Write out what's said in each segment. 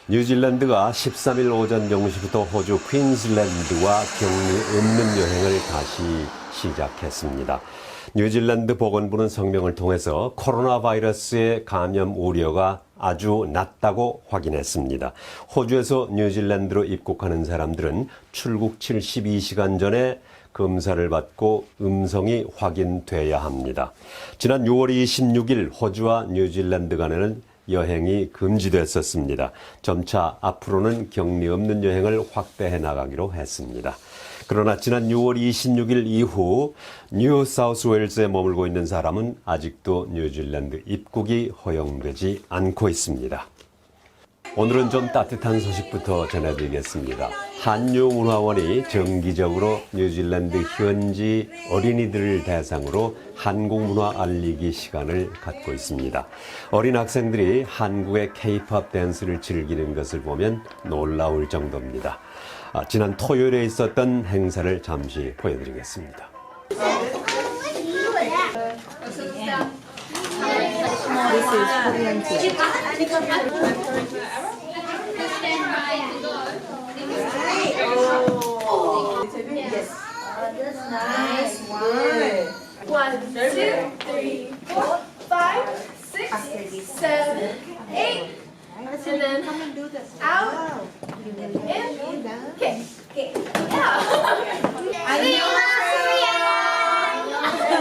뉴질랜드가 13일 오전 0시부터 호주 퀸즐랜드와 격리 없는 여행을 다시 시작했습니다. 뉴질랜드 보건부는 성명을 통해서 코로나 바이러스의 감염 우려가 아주 낮다고 확인했습니다. 호주에서 뉴질랜드로 입국하는 사람들은 출국 72시간 전에 검사를 받고 음성이 확인돼야 합니다. 지난 6월 26일 호주와 뉴질랜드 간에는 여행이 금지됐었습니다. 점차 앞으로는 격리 없는 여행을 확대해 나가기로 했습니다. 그러나 지난 6월 26일 이후 뉴사우스웨일즈에 머물고 있는 사람은 아직도 뉴질랜드 입국이 허용되지 않고 있습니다. 오늘은 좀 따뜻한 소식부터 전해드리겠습니다. 한유문화원이 정기적으로 뉴질랜드 현지 어린이들을 대상으로 한국 문화 알리기 시간을 갖고 있습니다. 어린 학생들이 한국의 K-팝 댄스를 즐기는 것을 보면 놀라울 정도입니다. 지난 토요일에 있었던 행사를 잠시 보여드리겠습니다. One, two, three, four, five, six, seven, eight, and then out, in, kick, kick, 안녕하세요.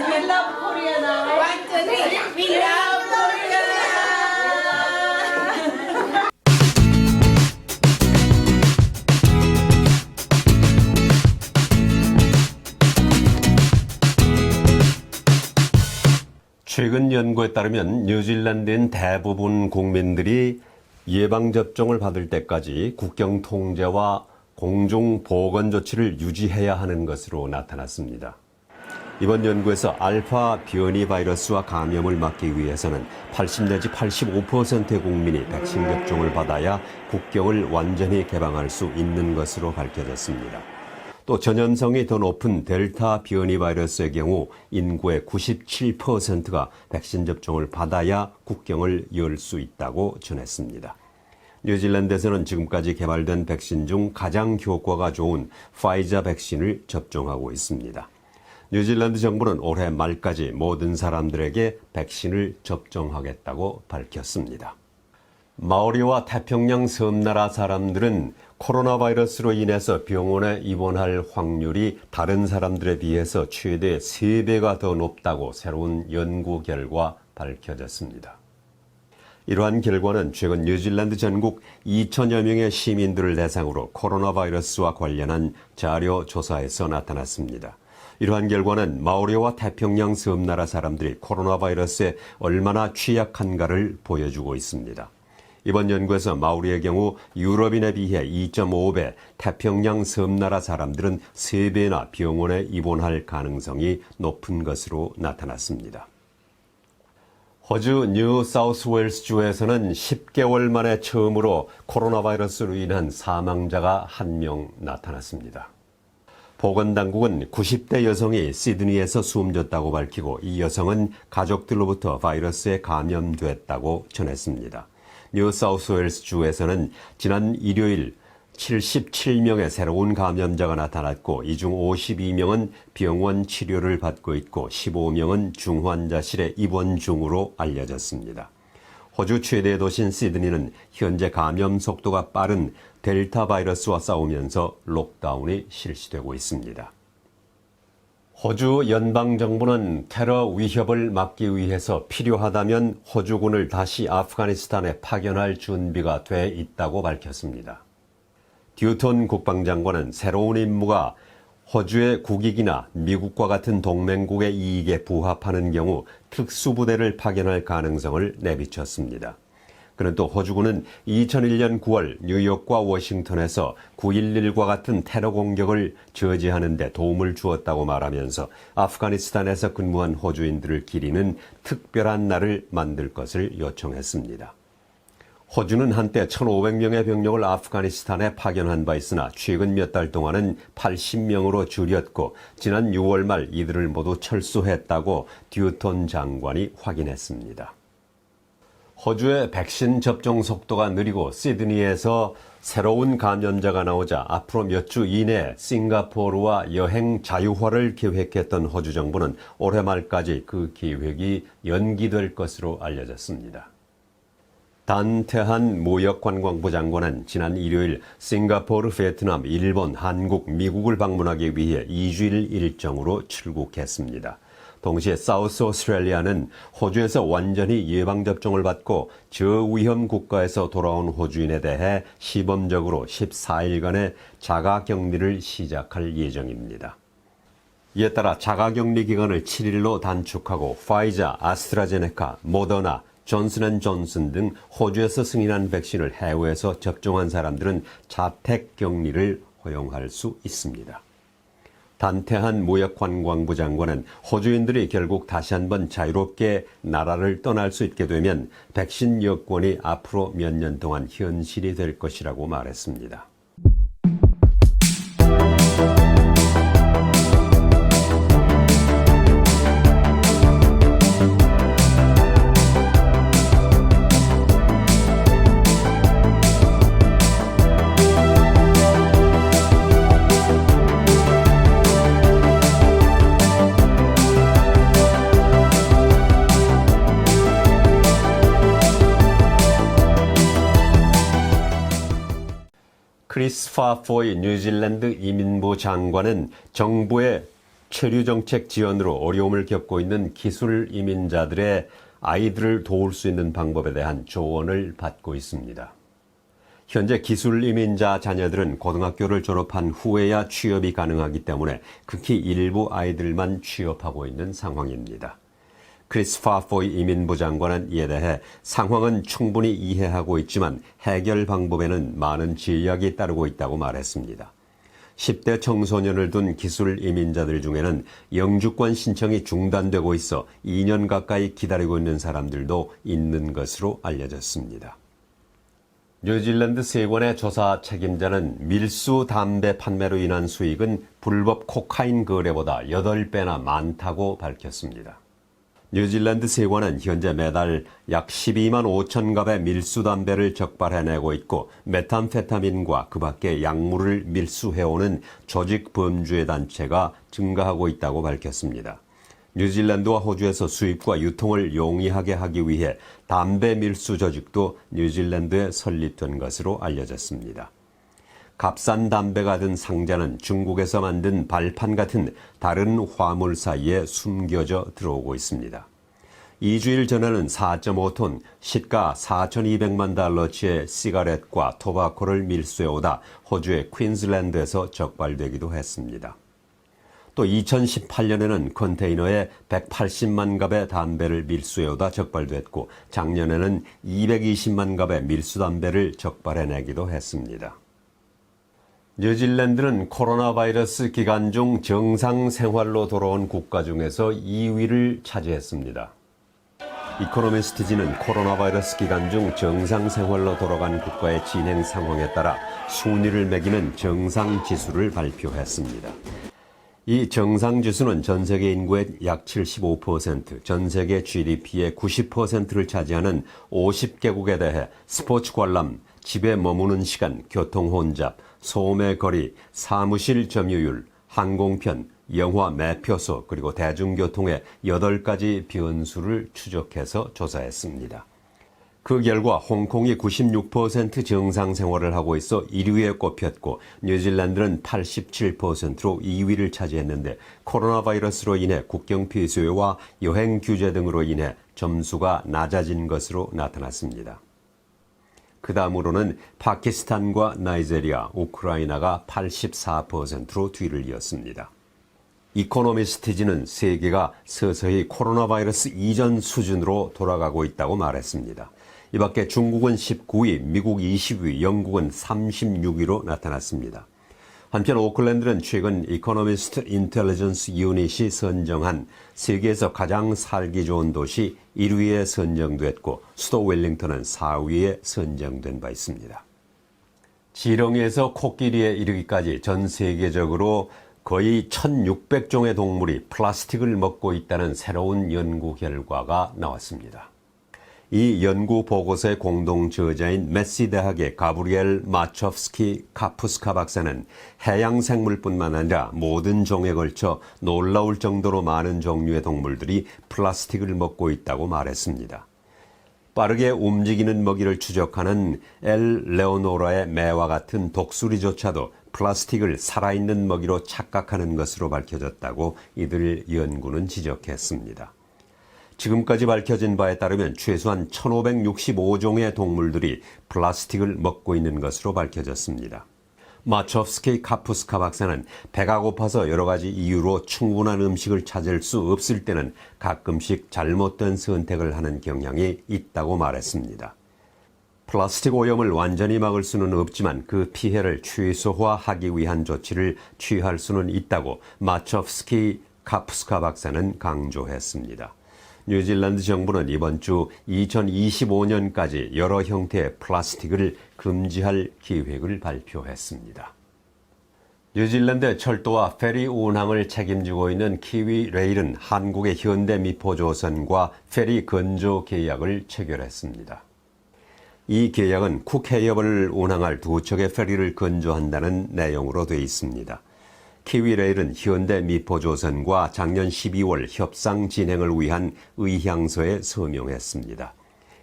We love Korea now. One, two, three. We love Korea. 최근 연구에 따르면 뉴질랜드인 대부분 국민들이 예방접종을 받을 때까지 국경 통제와 공중보건 조치를 유지해야 하는 것으로 나타났습니다. 이번 연구에서 알파 변이 바이러스와 감염을 막기 위해서는 80 내지 85%의 국민이 백신 접종을 받아야 국경을 완전히 개방할 수 있는 것으로 밝혀졌습니다. 또 전염성이 더 높은 델타 변이 바이러스의 경우 인구의 97%가 백신 접종을 받아야 국경을 열 수 있다고 전했습니다. 뉴질랜드에서는 지금까지 개발된 백신 중 가장 효과가 좋은 파이자 백신을 접종하고 있습니다. 뉴질랜드 정부는 올해 말까지 모든 사람들에게 백신을 접종하겠다고 밝혔습니다. 마오리와 태평양 섬나라 사람들은 코로나 바이러스로 인해서 병원에 입원할 확률이 다른 사람들에 비해서 최대 3배가 더 높다고 새로운 연구 결과 밝혀졌습니다. 이러한 결과는 최근 뉴질랜드 전국 2천여 명의 시민들을 대상으로 코로나 바이러스와 관련한 자료 조사에서 나타났습니다. 이러한 결과는 마오리와 태평양 섬나라 사람들이 코로나 바이러스에 얼마나 취약한가를 보여주고 있습니다. 이번 연구에서 마오리의 경우 유럽인에 비해 2.5배, 태평양 섬나라 사람들은 3배나 병원에 입원할 가능성이 높은 것으로 나타났습니다. 호주 뉴사우스웨일스 주에서는 10개월 만에 처음으로 코로나 바이러스로 인한 사망자가 1명 나타났습니다. 보건당국은 90대 여성이 시드니에서 숨졌다고 밝히고 이 여성은 가족들로부터 바이러스에 감염됐다고 전했습니다. 뉴사우스웨일스 주에서는 지난 일요일 77명의 새로운 감염자가 나타났고 이 중 52명은 병원 치료를 받고 있고 15명은 중환자실에 입원 중으로 알려졌습니다. 호주 최대 도시인 시드니는 현재 감염 속도가 빠른 델타 바이러스와 싸우면서 록다운이 실시되고 있습니다. 호주 연방정부는 테러 위협을 막기 위해서 필요하다면 호주군을 다시 아프가니스탄에 파견할 준비가 돼 있다고 밝혔습니다. 듀톤 국방장관은 새로운 임무가 호주의 국익이나 미국과 같은 동맹국의 이익에 부합하는 경우 특수부대를 파견할 가능성을 내비쳤습니다. 그는 또 호주군은 2001년 9월 뉴욕과 워싱턴에서 9.11과 같은 테러 공격을 저지하는 데 도움을 주었다고 말하면서 아프가니스탄에서 근무한 호주인들을 기리는 특별한 날을 만들 것을 요청했습니다. 호주는 한때 1,500명의 병력을 아프가니스탄에 파견한 바 있으나 최근 몇 달 동안은 80명으로 줄였고 지난 6월 말 이들을 모두 철수했다고 듀톤 장관이 확인했습니다. 호주의 백신 접종 속도가 느리고 시드니에서 새로운 감염자가 나오자 앞으로 몇 주 이내에 싱가포르와 여행 자유화를 계획했던 호주 정부는 올해 말까지 그 계획이 연기될 것으로 알려졌습니다. 단태한 무역관광부 장관은 지난 일요일 싱가포르, 베트남, 일본, 한국, 미국을 방문하기 위해 2주일 일정으로 출국했습니다. 동시에 사우스 오스트레일리아는 호주에서 완전히 예방접종을 받고 저위험 국가에서 돌아온 호주인에 대해 시범적으로 14일간의 자가격리를 시작할 예정입니다. 이에 따라 자가격리 기간을 7일로 단축하고 파이자, 아스트라제네카, 모더나, 존슨앤존슨 등 호주에서 승인한 백신을 해외에서 접종한 사람들은 자택격리를 허용할 수 있습니다. 단태한 무역관광부 장관은 호주인들이 결국 다시 한번 자유롭게 나라를 떠날 수 있게 되면 백신 여권이 앞으로 몇 년 동안 현실이 될 것이라고 말했습니다. 크리스 파포이 뉴질랜드 이민부 장관은 정부의 체류 정책 지연으로 어려움을 겪고 있는 기술 이민자들의 아이들을 도울 수 있는 방법에 대한 조언을 받고 있습니다. 현재 기술 이민자 자녀들은 고등학교를 졸업한 후에야 취업이 가능하기 때문에 극히 일부 아이들만 취업하고 있는 상황입니다. 크리스 파포이 이민부 장관은 이에 대해 상황은 충분히 이해하고 있지만 해결 방법에는 많은 제약이 따르고 있다고 말했습니다. 10대 청소년을 둔 기술 이민자들 중에는 영주권 신청이 중단되고 있어 2년 가까이 기다리고 있는 사람들도 있는 것으로 알려졌습니다. 뉴질랜드 세관의 조사 책임자는 밀수 담배 판매로 인한 수익은 불법 코카인 거래보다 8배나 많다고 밝혔습니다. 뉴질랜드 세관은 현재 매달 약 12만 5천 갑의 밀수 담배를 적발해내고 있고 메탐페타민과 그 밖의 약물을 밀수해오는 조직 범죄 단체가 증가하고 있다고 밝혔습니다. 뉴질랜드와 호주에서 수입과 유통을 용이하게 하기 위해 담배 밀수 조직도 뉴질랜드에 설립된 것으로 알려졌습니다. 값싼 담배가 든 상자는 중국에서 만든 발판 같은 다른 화물 사이에 숨겨져 들어오고 있습니다. 2주일 전에는 4.5톤, 시가 4,200만 달러치의 시가렛과 토바코를 밀수해오다 호주의 퀸즐랜드에서 적발되기도 했습니다. 또 2018년에는 컨테이너에 180만 갑의 담배를 밀수해오다 적발됐고 작년에는 220만 갑의 밀수 담배를 적발해내기도 했습니다. 뉴질랜드는 코로나 바이러스 기간 중 정상 생활로 돌아온 국가 중에서 2위를 차지했습니다. 이코노미스트지는 코로나 바이러스 기간 중 정상 생활로 돌아간 국가의 진행 상황에 따라 순위를 매기는 정상 지수를 발표했습니다. 이 정상 지수는 전 세계 인구의 약 75%, 전 세계 GDP의 90%를 차지하는 50개국에 대해 스포츠 관람, 집에 머무는 시간, 교통 혼잡, 소매 거리, 사무실 점유율, 항공편, 영화 매표소, 그리고 대중교통의 8가지 변수를 추적해서 조사했습니다. 그 결과 홍콩이 96% 정상 생활을 하고 있어 1위에 꼽혔고 뉴질랜드는 87%로 2위를 차지했는데 코로나 바이러스로 인해 국경 폐쇄와 여행 규제 등으로 인해 점수가 낮아진 것으로 나타났습니다. 그 다음으로는 파키스탄과 나이제리아, 우크라이나가 84%로 뒤를 이었습니다. 이코노미스트지는 세계가 서서히 코로나 바이러스 이전 수준으로 돌아가고 있다고 말했습니다. 이 밖에 중국은 19위, 미국 20위, 영국은 36위로 나타났습니다. 한편 오클랜드는 최근 이코노미스트 인텔리전스 유닛이 선정한 세계에서 가장 살기 좋은 도시 1위에 선정됐고 수도 웰링턴은 4위에 선정된 바 있습니다. 지렁이에서 코끼리에 이르기까지 전 세계적으로 거의 1,600종의 동물이 플라스틱을 먹고 있다는 새로운 연구 결과가 나왔습니다. 이 연구 보고서의 공동 저자인 메시 대학의 가브리엘 마초프스키 카푸스카 박사는 해양 생물뿐만 아니라 모든 종에 걸쳐 놀라울 정도로 많은 종류의 동물들이 플라스틱을 먹고 있다고 말했습니다. 빠르게 움직이는 먹이를 추적하는 엘 레오노라의 매와 같은 독수리조차도 플라스틱을 살아있는 먹이로 착각하는 것으로 밝혀졌다고 이들 연구는 지적했습니다. 지금까지 밝혀진 바에 따르면 최소한 1565종의 동물들이 플라스틱을 먹고 있는 것으로 밝혀졌습니다. 마초프스키 카푸스카 박사는 배가 고파서 여러 가지 이유로 충분한 음식을 찾을 수 없을 때는 가끔씩 잘못된 선택을 하는 경향이 있다고 말했습니다. 플라스틱 오염을 완전히 막을 수는 없지만 그 피해를 최소화하기 위한 조치를 취할 수는 있다고 마초프스키 카푸스카 박사는 강조했습니다. 뉴질랜드 정부는 이번 주 2025년까지 여러 형태의 플라스틱을 금지할 계획을 발표했습니다. 뉴질랜드 철도와 페리 운항을 책임지고 있는 키위레일은 한국의 현대미포조선과 페리 건조 계약을 체결했습니다. 이 계약은 쿡해협을 운항할 두 척의 페리를 건조한다는 내용으로 되어 있습니다. 키위레일은 현대미포조선과 작년 12월 협상 진행을 위한 의향서에 서명했습니다.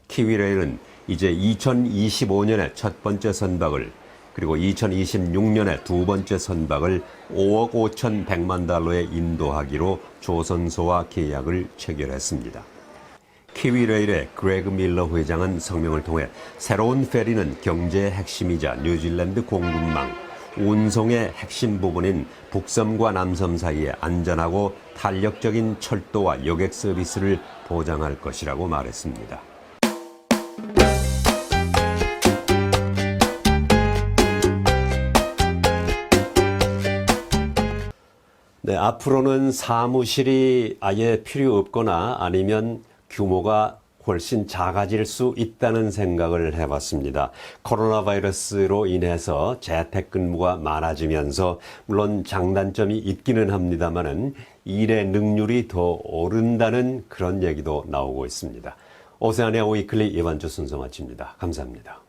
키위레일은 이제 2025년에 첫 번째 선박을 그리고 2026년에 두 번째 선박을 5억 5,100만 달러에 인도하기로 조선소와 계약을 체결했습니다. 키위레일의 그레그 밀러 회장은 성명을 통해 새로운 페리는 경제의 핵심이자 뉴질랜드 공급망, 운송의 핵심 부분인 북섬과 남섬 사이에 안전하고 탄력적인 철도와 여객 서비스를 보장할 것이라고 말했습니다. 네, 앞으로는 사무실이 아예 필요 없거나 아니면 규모가 훨씬 작아질 수 있다는 생각을 해봤습니다. 코로나 바이러스로 인해서 재택근무가 많아지면서 물론 장단점이 있기는 합니다만은 일의 능률이 더 오른다는 그런 얘기도 나오고 있습니다. 오세아니아 위클리 이번 주 순서 마칩니다. 감사합니다.